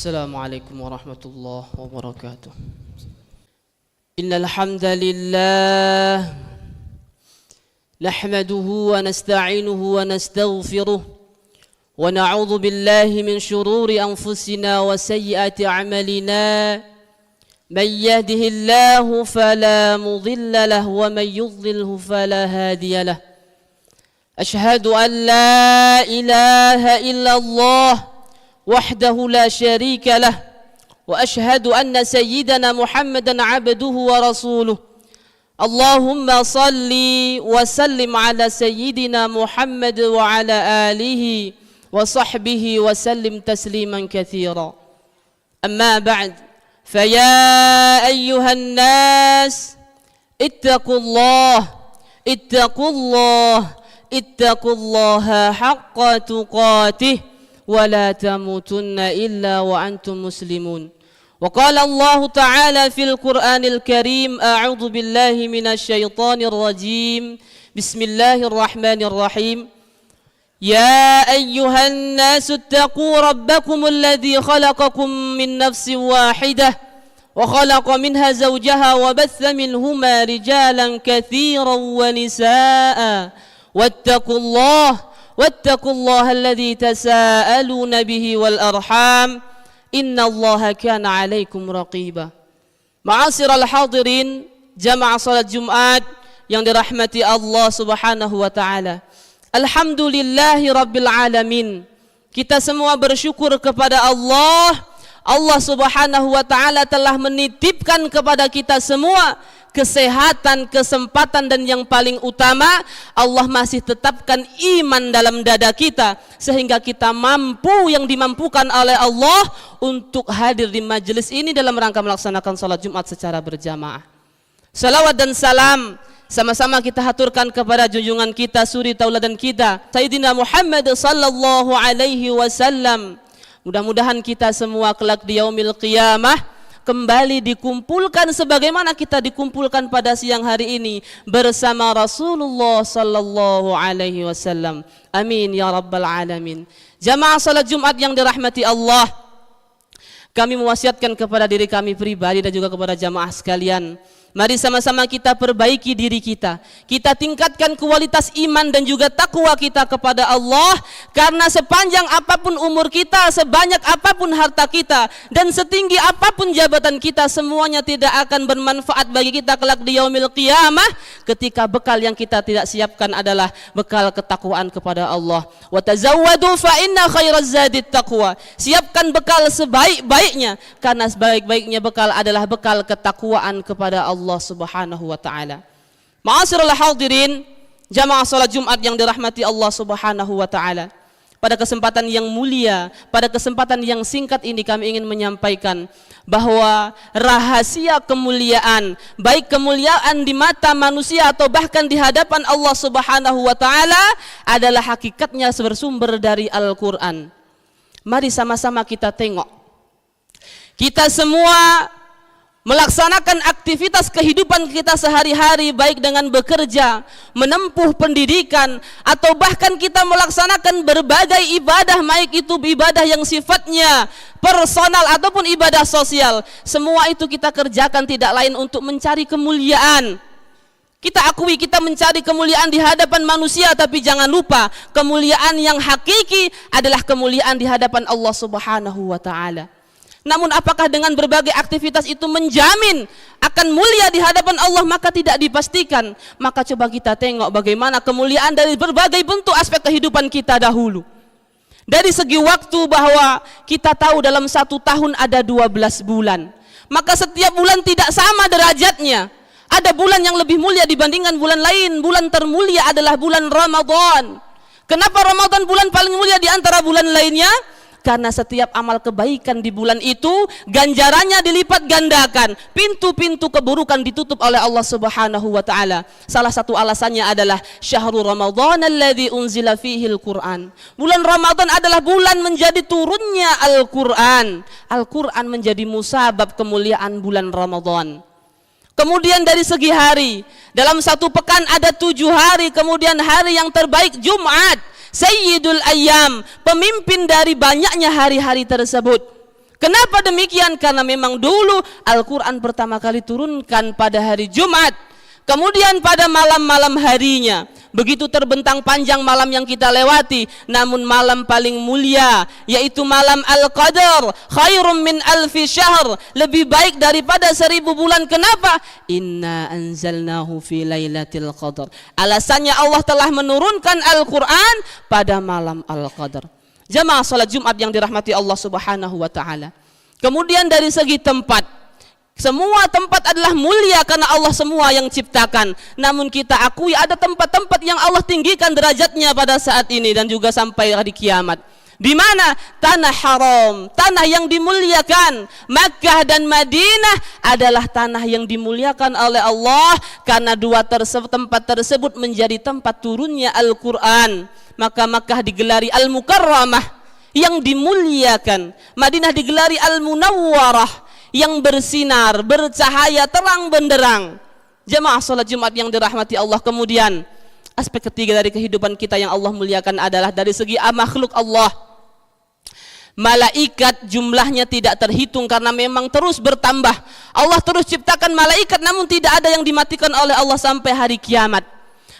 Assalamualaikum warahmatullahi wabarakatuh. Innal hamdalillah nahmaduhu wa nasta'inuhu wa nastaghfiruh wa na'udzu billahi min shururi anfusina wa sayyiati a'malina. Man yahdihillahu fala mudilla lahu wa man yudlilhu fala hadiya lahu. Ashhadu an la ilaha illallah وحده لا شريك له وأشهد أن سيدنا محمدا عبده ورسوله اللهم صل وسلم على سيدنا محمد وعلى آله وصحبه وسلم تسليما كثيرا أما بعد فيا أيها الناس اتقوا الله حق تقاته ولا تموتن إلا وأنتم مسلمون. وقال الله تعالى في القرآن الكريم أعوذ بالله من الشيطان الرجيم بسم الله الرحمن الرحيم يا أيها الناس اتقوا ربكم الذي خلقكم من نفس واحدة وخلق منها زوجها وبث منهما رجالا كثيرا ونساء واتقوا الله الذي تساءلون به والأرحام إن الله كان عليكم رقيبا. Ma'asyiral hadirin jamaah salat Jumat yang dirahmati Allah Subhanahu wa taala. Alhamdulillahi rabbil alamin. Kita semua bersyukur kepada Allah. Allah Subhanahu wa taala telah menitipkan kepada kita semua kesehatan, kesempatan, dan yang paling utama Allah masih tetapkan iman dalam dada kita sehingga kita mampu yang dimampukan oleh Allah untuk hadir di majelis ini dalam rangka melaksanakan salat Jumat secara berjamaah. Salawat dan salam sama-sama kita haturkan kepada junjungan kita, suri tauladan kita, Sayyidina Muhammad sallallahu alaihi wasallam. Mudah-mudahan kita semua kelak di yaumil qiyamah kembali dikumpulkan sebagaimana kita dikumpulkan pada siang hari ini bersama Rasulullah sallallahu alaihi wasallam. Amin ya rabbal alamin. Jamaah salat Jumat yang dirahmati Allah, kami mewasiatkan kepada diri kami pribadi dan juga kepada jamaah sekalian, mari sama-sama kita perbaiki diri kita. Kita tingkatkan kualitas iman dan juga takwa kita kepada Allah. Karena sepanjang apapun umur kita, sebanyak apapun harta kita, dan setinggi apapun jabatan kita, semuanya tidak akan bermanfaat bagi kita kelak di yaumil qiyamah ketika bekal yang kita tidak siapkan adalah bekal ketakwaan kepada Allah. Wa tazawwadu fa inna khairaz zadit taqwa. Siapkan bekal sebaik-baiknya karena sebaik-baiknya bekal adalah bekal ketakwaan kepada Allah Subhanahu wa taala. Ma'asyiral hadirin jamaah salat Jumat yang dirahmati Allah Subhanahu wa taala. Pada kesempatan yang mulia, pada kesempatan yang singkat ini kami ingin menyampaikan bahwa rahasia kemuliaan, baik kemuliaan di mata manusia atau bahkan di hadapan Allah Subhanahu wa taala adalah hakikatnya bersumber dari Al-Qur'an. Mari sama-sama kita tengok. Kita semua melaksanakan aktivitas kehidupan kita sehari-hari, baik dengan bekerja, menempuh pendidikan, atau bahkan kita melaksanakan berbagai ibadah, baik itu ibadah yang sifatnya personal ataupun ibadah sosial. Semua itu kita kerjakan tidak lain untuk mencari kemuliaan. Kita akui kita mencari kemuliaan di hadapan manusia, tapi jangan lupa kemuliaan yang hakiki adalah kemuliaan di hadapan Allah Subhanahu wa taala. Namun apakah dengan berbagai aktivitas itu menjamin akan mulia di hadapan Allah? Maka tidak dipastikan. Maka coba kita tengok bagaimana kemuliaan dari berbagai bentuk aspek kehidupan kita dahulu. Dari segi waktu, bahwa kita tahu dalam 1 tahun ada 12 bulan. Maka setiap bulan tidak sama derajatnya. Ada bulan yang lebih mulia dibandingkan bulan lain. Bulan termulia adalah bulan Ramadan. Kenapa Ramadan bulan paling mulia di antara bulan lainnya? Karena setiap amal kebaikan di bulan itu ganjarannya dilipat gandakan, pintu-pintu keburukan ditutup oleh Allah Subhanahu wa taala. Salah satu alasannya adalah syahrul Ramadan alladzi unzila fihi al-Qur'an. Bulan Ramadan adalah bulan menjadi turunnya Al-Qur'an. Al-Qur'an menjadi musabab kemuliaan bulan Ramadan. Kemudian dari segi hari, dalam 1 pekan ada 7 hari, kemudian hari yang terbaik Jumat, Sayyidul Ayyam, pemimpin dari banyaknya hari-hari tersebut. Kenapa demikian? Karena memang dulu Al-Quran pertama kali turunkan pada hari Jumat, kemudian pada malam-malam harinya. Begitu terbentang panjang malam yang kita lewati, namun malam paling mulia yaitu malam Al-Qadar, khairum min alfi syahr, lebih baik daripada 1000 bulan. Kenapa? Inna anzalnahu fi lailatul qadar. Alasannya Allah telah menurunkan Al-Quran pada malam Al-Qadar. Jamaah salat Jumat yang dirahmati Allah Subhanahu wa taala. Kemudian dari segi tempat, semua tempat adalah mulia karena Allah semua yang ciptakan. Namun kita akui ada tempat-tempat yang Allah tinggikan derajatnya pada saat ini dan juga sampai hari kiamat. Di mana? Tanah haram, tanah yang dimuliakan. Makkah dan Madinah adalah tanah yang dimuliakan oleh Allah karena dua tempat tersebut menjadi tempat turunnya Al-Quran. Maka Makkah digelari Al-Mukarramah, yang dimuliakan. Madinah digelari Al-Munawwarah, yang bersinar, bercahaya, terang benderang. Jemaah salat Jumat yang dirahmati Allah. Kemudian aspek ketiga dari kehidupan kita yang Allah muliakan adalah dari segi makhluk Allah. Malaikat jumlahnya tidak terhitung karena memang terus bertambah. Allah terus ciptakan malaikat, namun tidak ada yang dimatikan oleh Allah sampai hari kiamat.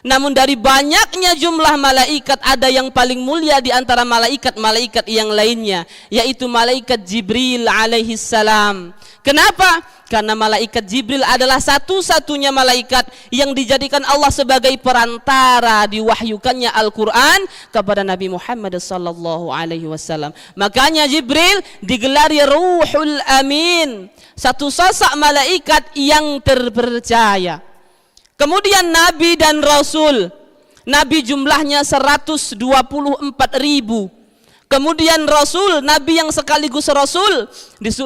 Namun dari banyaknya jumlah malaikat, ada yang paling mulia di antara malaikat-malaikat yang lainnya, yaitu malaikat Jibril alaihi salam. Kenapa? Karena malaikat Jibril adalah satu-satunya malaikat yang dijadikan Allah sebagai perantara diwahyukannya Al-Quran kepada Nabi Muhammad sallallahu alaihi wasallam. Makanya Jibril digelari Ruhul Amin, satu sosok malaikat yang terpercaya. Kemudian Nabi dan Rasul, Nabi jumlahnya 124.000. Kemudian Rasul, Nabi yang sekaligus Rasul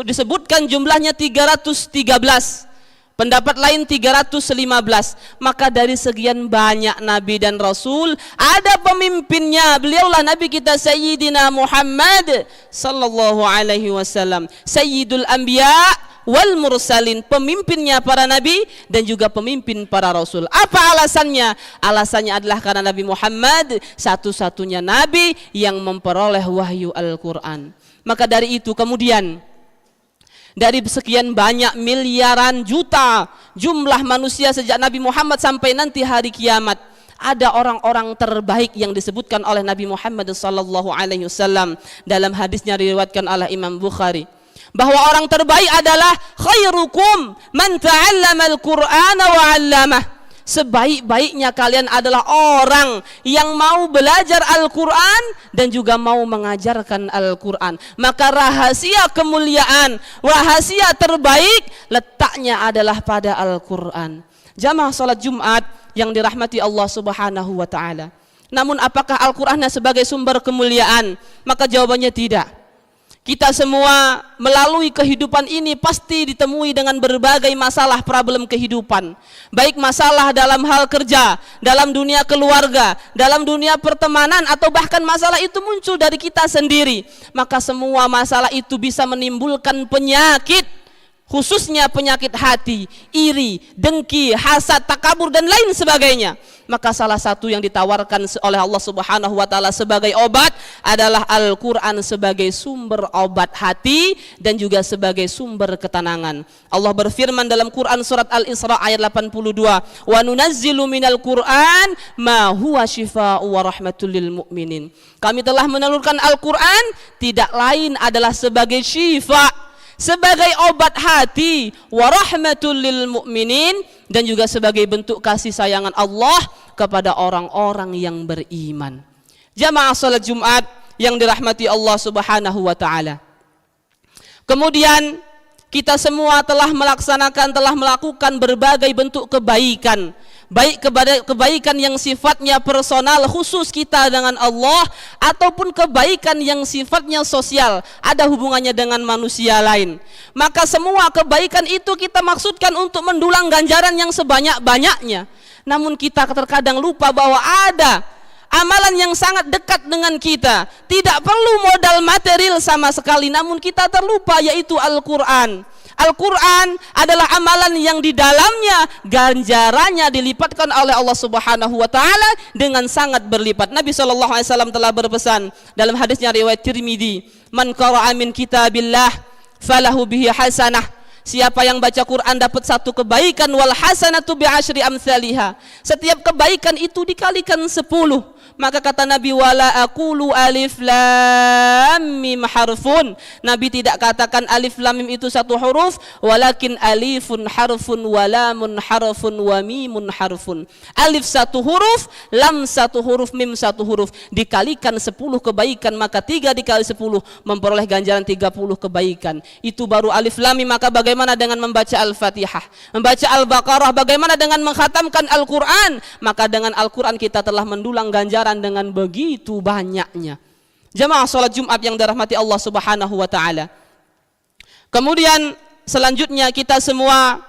disebutkan jumlahnya 313. Pendapat lain 315. Maka dari sekian banyak Nabi dan Rasul, ada pemimpinnya. Beliaulah Nabi kita Sayyidina Muhammad sallallahu alaihi wasallam, Sayyidul Anbiya wal mursalin, pemimpinnya para nabi dan juga pemimpin para rasul. Apa alasannya? Alasannya adalah karena Nabi Muhammad satu-satunya nabi yang memperoleh wahyu Al-Quran. Maka dari itu kemudian dari sekian banyak miliaran juta jumlah manusia sejak Nabi Muhammad sampai nanti hari kiamat, ada orang-orang terbaik yang disebutkan oleh Nabi Muhammad sallallahu alaihi wasallam dalam hadisnya diriwayatkan oleh Imam Bukhari, bahwa orang terbaik adalah khairukum man ta'allama al-Qur'ana wa 'allamah. Sebaik-baiknya kalian adalah orang yang mau belajar Al-Quran dan juga mau mengajarkan Al-Quran. Maka rahasia kemuliaan, rahasia terbaik letaknya adalah pada Al-Quran. Jamaah salat Jumat yang dirahmati Allah Subhanahu wa taala. Namun apakah Al-Qur'annya sebagai sumber kemuliaan? Maka jawabannya tidak. Kita semua melalui kehidupan ini pasti ditemui dengan berbagai masalah, problem kehidupan. Baik masalah dalam hal kerja, dalam dunia keluarga, dalam dunia pertemanan, atau bahkan masalah itu muncul dari kita sendiri. Maka semua masalah itu bisa menimbulkan penyakit, khususnya penyakit hati, iri, dengki, hasad, takabur dan lain sebagainya. Maka salah satu yang ditawarkan oleh Allah Subhanahu wa taala sebagai obat adalah Al-Qur'an sebagai sumber obat hati dan juga sebagai sumber ketenangan. Allah berfirman dalam Quran surat Al-Isra ayat 82, "Wa nunazzilu minal Qur'an ma huwa syifaa'u wa rahmatul lil mu'minin." Kami telah menurunkan Al-Qur'an tidak lain adalah sebagai syifa, sebagai obat hati, wa rahmatul lil mu'minin, dan juga sebagai bentuk kasih sayangan Allah kepada orang-orang yang beriman. Jamaah salat Jumat yang dirahmati Allah Subhanahu wa taala. Kemudian kita semua telah melakukan berbagai bentuk kebaikan, baik kebaikan yang sifatnya personal khusus kita dengan Allah, ataupun kebaikan yang sifatnya sosial, ada hubungannya dengan manusia lain. Maka semua kebaikan itu kita maksudkan untuk mendulang ganjaran yang sebanyak-banyaknya. Namun kita terkadang lupa bahwa ada amalan yang sangat dekat dengan kita, tidak perlu modal material sama sekali, namun kita terlupa, yaitu Al-Quran. Al-Quran adalah amalan yang di dalamnya ganjarannya dilipatkan oleh Allah Subhanahu wa taala dengan sangat berlipat. Nabi SAW telah berpesan dalam hadisnya riwayat Tirmidzi, "Man qara'a min kitabillah falahu bihi hasanah. Siapa yang baca Quran dapat satu kebaikan, wal hasanatu bi asyri amsalihha. Setiap kebaikan itu dikalikan 10. Maka kata Nabi, wala aqulu alif lam mim harfun. Nabi tidak katakan alif lam mim itu satu huruf, walakin alifun harfun wa lamun harfun wa mimun harfun. Alif satu huruf, lam satu huruf, mim satu huruf. Dikalikan 10 kebaikan, maka 3 dikali 10 memperoleh ganjaran 30 kebaikan. Itu baru alif lam mim. Maka bagaimana dengan membaca Al-Fatihah, membaca Al-Baqarah, bagaimana dengan mengkhatamkan Al-Quran? Maka dengan Al-Quran kita telah mendulang ganjaran dengan begitu banyaknya. Jamaah salat Jumat yang dirahmati Allah Subhanahu wa taala. Kemudian selanjutnya kita semua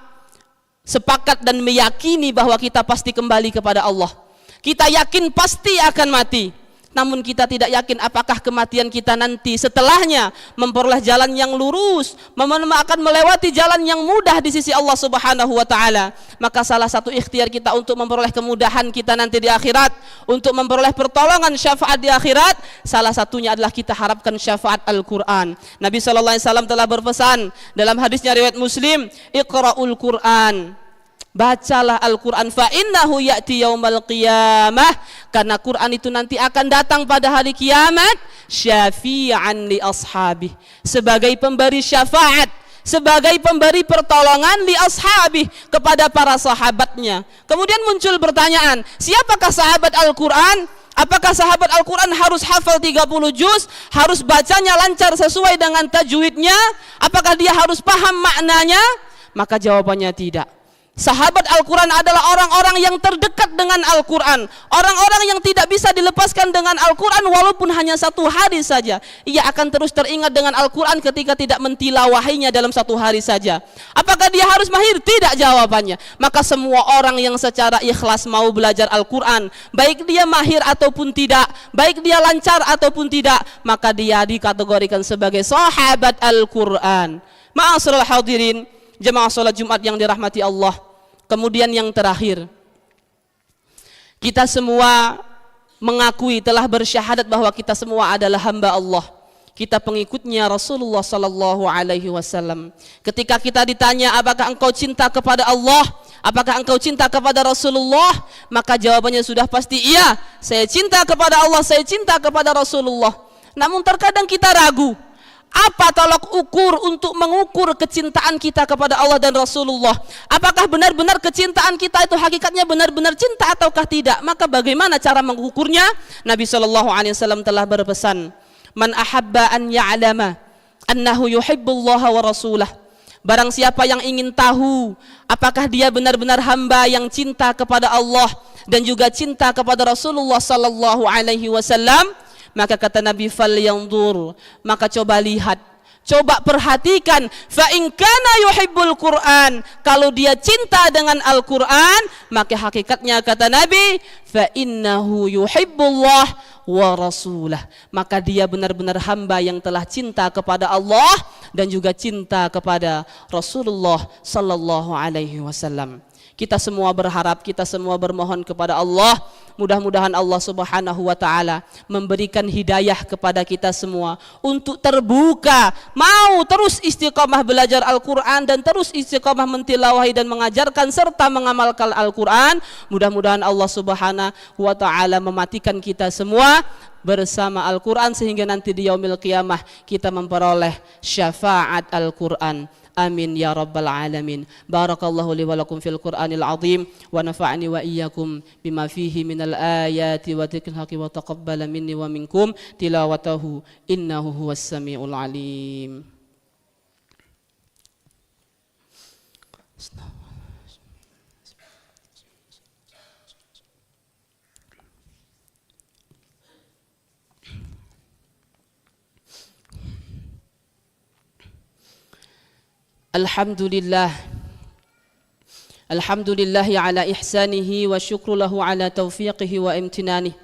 sepakat dan meyakini bahwa kita pasti kembali kepada Allah. Kita yakin pasti akan mati. Namun kita tidak yakin apakah kematian kita nanti setelahnya memperoleh jalan yang lurus, akan melewati jalan yang mudah di sisi Allah Subhanahu wa taala. Maka salah satu ikhtiar kita untuk memperoleh kemudahan kita nanti di akhirat, untuk memperoleh pertolongan syafaat di akhirat, salah satunya adalah kita harapkan syafaat Al-Quran. Nabi SAW telah berpesan dalam hadisnya riwayat Muslim, Iqra'ul Quran, bacalah Al-Quran, fa innahu ya'ti yaumal qiyamah, karena Quran itu nanti akan datang pada hari kiamat, syafi'an li ashabih, sebagai pemberi syafaat, sebagai pemberi pertolongan li ashabih, kepada para sahabatnya. Kemudian muncul pertanyaan, siapakah sahabat Al-Quran? Apakah sahabat Al-Quran harus hafal 30 juz, harus bacanya lancar sesuai dengan tajwidnya? Apakah dia harus paham maknanya? Maka jawabannya tidak. Sahabat Al-Quran adalah orang-orang yang terdekat dengan Al-Quran, orang-orang yang tidak bisa dilepaskan dengan Al-Quran walaupun hanya 1 hari saja. Ia akan terus teringat dengan Al-Quran ketika tidak mentilawahinya dalam 1 hari saja. Apakah dia harus mahir? Tidak jawabannya. Maka semua orang yang secara ikhlas mau belajar Al-Quran, baik dia mahir ataupun tidak, baik dia lancar ataupun tidak, maka dia dikategorikan sebagai sahabat Al-Quran. Ma'asyiral hadirin, jemaah salat Jumat yang dirahmati Allah. Kemudian yang terakhir, kita semua mengakui, telah bersyahadat bahwa kita semua adalah hamba Allah. Kita pengikutnya Rasulullah sallallahu alaihi wasallam. Ketika kita ditanya, apakah engkau cinta kepada Allah? Apakah engkau cinta kepada Rasulullah? Maka jawabannya sudah pasti iya. Saya cinta kepada Allah, saya cinta kepada Rasulullah. Namun terkadang kita ragu. Apa tolak ukur untuk mengukur kecintaan kita kepada Allah dan Rasulullah? Apakah benar-benar kecintaan kita itu hakikatnya benar-benar cinta ataukah tidak? Maka bagaimana cara mengukurnya? Nabi SAW telah berpesan, man ahabba an ya'lama annahu yuhibbullaha wa rasulah. Barang siapa yang ingin tahu apakah dia benar-benar hamba yang cinta kepada Allah dan juga cinta kepada Rasulullah sallallahu alaihi wasallam, maka kata Nabi, falyanzur, maka coba lihat, coba perhatikan, fa in kana yuhibbul Quran, kalau dia cinta dengan Al-Quran, maka hakikatnya kata Nabi, fa innahu yuhibbullah wa rasulah, maka dia benar-benar hamba yang telah cinta kepada Allah dan juga cinta kepada Rasulullah sallallahu alaihi wasallam. Kita semua berharap, kita semua bermohon kepada Allah, mudah-mudahan Allah Subhanahu wa taala memberikan hidayah kepada kita semua untuk terbuka, mau terus istiqamah belajar Al-Quran dan terus istiqamah mentilawahi dan mengajarkan serta mengamalkan Al-Quran. Mudah-mudahan Allah Subhanahu wa taala mematikan kita semua bersama Al-Quran sehingga nanti di yaumil qiyamah kita memperoleh syafaat Al-Quran. Amin ya rabbal alamin. Barakallahu li wa lakum fil Qur'anil azim wa nafa'ani wa iyyakum bima fihi minal ayati wa dzikril hakim wa taqabbala minni wa minkum tilawatahu innahu huwas samiul alim. Alhamdulillah, alhamdulillahi ala ihsanihi wa syukru lahu ala taufiqihi wa imtinanihi,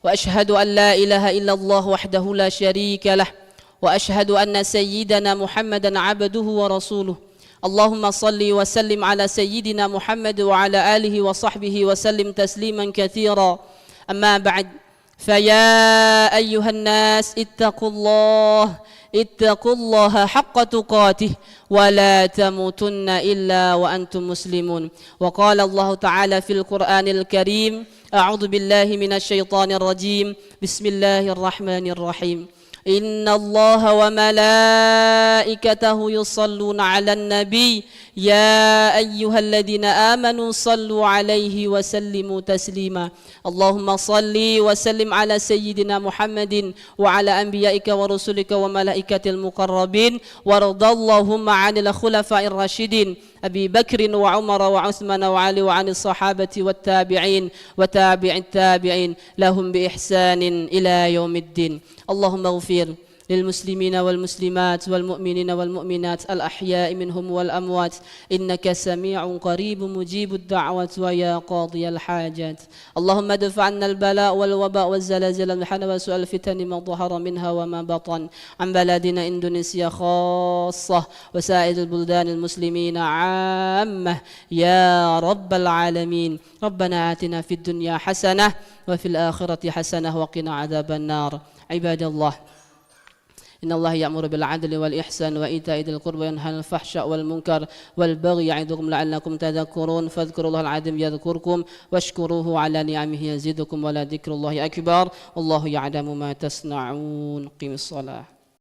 wa ashhadu an la ilaha illallah wahdahu la syarika lah, wa ashhadu anna sayyidana Muhammadan abduhu wa rasuluh. Allahumma salli wa sallim ala sayyidina Muhammad wa ala alihi wa sahbihi wa sallim tasliman katsira. Amma ba'd, faya ayyuhan nas ittaqullah اتقوا الله حق تقاته ولا تموتن إلا وأنتم مسلمون. وقال الله تعالى في القرآن الكريم: أعوذ بالله من الشيطان الرجيم، بسم الله الرحمن الرحيم. إن الله وملائكته يصلون على النبي يا أيها الذين آمنوا صلوا عليه وسلموا تسليما. اللهم صل وسلم على سيدنا محمد وعلى أنبيائك ورسلك وملائكة المقربين، وارض اللهم عن الخلفاء الراشدين أبي بكر وعمر وعثمان وعلي وعن الصحابة والتابعين وتابع التابعين لهم بإحسان إلى يوم الدين. اللهم اغفر للمسلمين والمسلمات والمؤمنين والمؤمنات الأحياء منهم والأموات إنك سميع قريب مجيب الدعوة ويا قاضي الحاجات. اللهم ادفع عنا البلاء والوباء والزلازل والمحن وسوء الفتن ما ظهر منها وما بطن عن بلادنا إندونيسيا خاصة وسائر البلدان المسلمين عامة يا رب العالمين. ربنا آتنا في الدنيا حسنة وفي الآخرة حسنة وقنا عذاب النار. عباد الله، إن الله يأمر بالعدل والإحسان وإيتاء ذي القربى وينهى عن الفحشاء والمنكر والبغي يعظكم لعلكم تذكرون. فاذكروا الله العظيم يذكركم واشكروه على نعمه يزدكم ولذكر الله أكبر والله يعلم ما تصنعون. قم الصلاة.